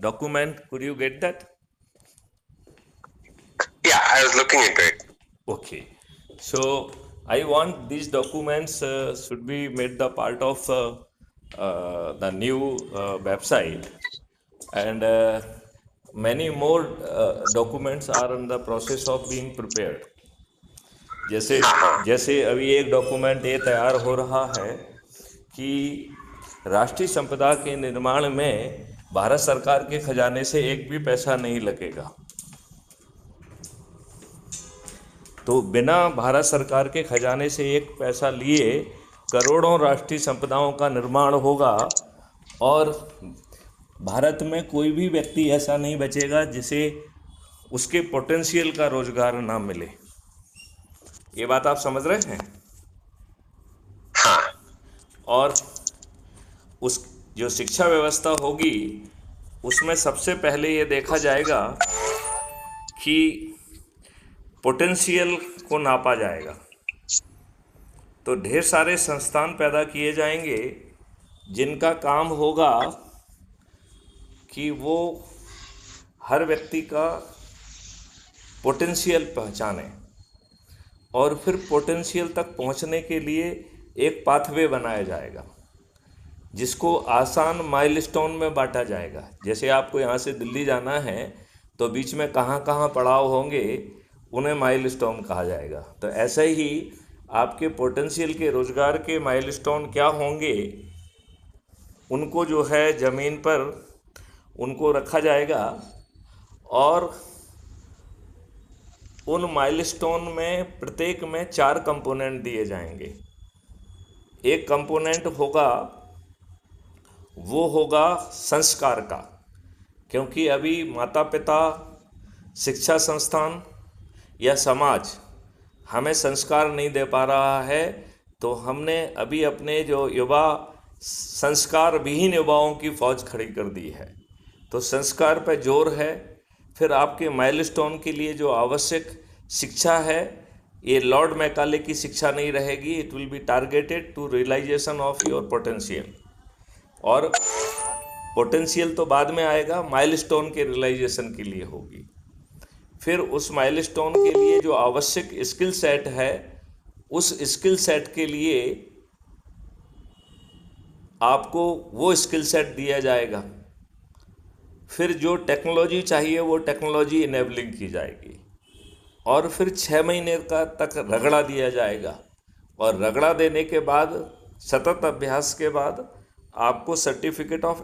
document. Could you get that? Yeah, I was looking into it. Okay. So I want these documents should be made the part of the new website, and many more documents are in the process of being prepared. जैसे हाँ, जैसे अभी एक document ये तैयार हो रहा है कि राष्ट्रीय संपदा के निर्माण में भारत सरकार के खजाने से एक भी पैसा नहीं लगेगा। तो बिना भारत सरकार के खजाने से एक पैसा लिए करोड़ों राष्ट्रीय संपदाओं का निर्माण होगा, और भारत में कोई भी व्यक्ति ऐसा नहीं बचेगा जिसे उसके पोटेंशियल का रोजगार ना मिले। ये बात आप समझ रहे हैं? हाँ, और उस जो शिक्षा व्यवस्था होगी उसमें सबसे पहले ये देखा जाएगा कि पोटेंशियल को नापा जाएगा। तो ढेर सारे संस्थान पैदा किए जाएंगे जिनका काम होगा कि वो हर व्यक्ति का पोटेंशियल पहचाने, और फिर पोटेंशियल तक पहुंचने के लिए एक पाथवे बनाया जाएगा जिसको आसान माइलस्टोन में बांटा जाएगा। जैसे आपको यहाँ से दिल्ली जाना है तो बीच में कहाँ कहाँ पड़ाव होंगे, उन्हें माइलस्टोन कहा जाएगा। तो ऐसे ही आपके पोटेंशियल के रोजगार के माइलस्टोन क्या होंगे, उनको जो है ज़मीन पर उनको रखा जाएगा, और उन माइलस्टोन में प्रत्येक में 4 कंपोनेंट दिए जाएंगे। एक कंपोनेंट होगा वो होगा संस्कार का, क्योंकि अभी माता पिता, शिक्षा संस्थान या समाज हमें संस्कार नहीं दे पा रहा है, तो हमने अभी अपने जो युवा संस्कार विहीन युवाओं की फौज खड़ी कर दी है। तो संस्कार पर जोर है। फिर आपके माइलस्टोन के लिए जो आवश्यक शिक्षा है, ये लॉर्ड मैकाले की शिक्षा नहीं रहेगी। It will be targeted to realisation of your potential, और पोटेंशियल तो बाद में आएगा, माइलस्टोन के रियलाइजेशन के लिए होगी। फिर उस माइलस्टोन के लिए जो आवश्यक स्किल सेट है, उस स्किल सेट के लिए आपको वो स्किल सेट दिया जाएगा। फिर जो टेक्नोलॉजी चाहिए वो टेक्नोलॉजी इनेबलिंग की जाएगी, और फिर 6 महीने का तक रगड़ा दिया जाएगा, और रगड़ा देने के बाद सतत अभ्यास के बाद आपको सर्टिफिकेट ऑफ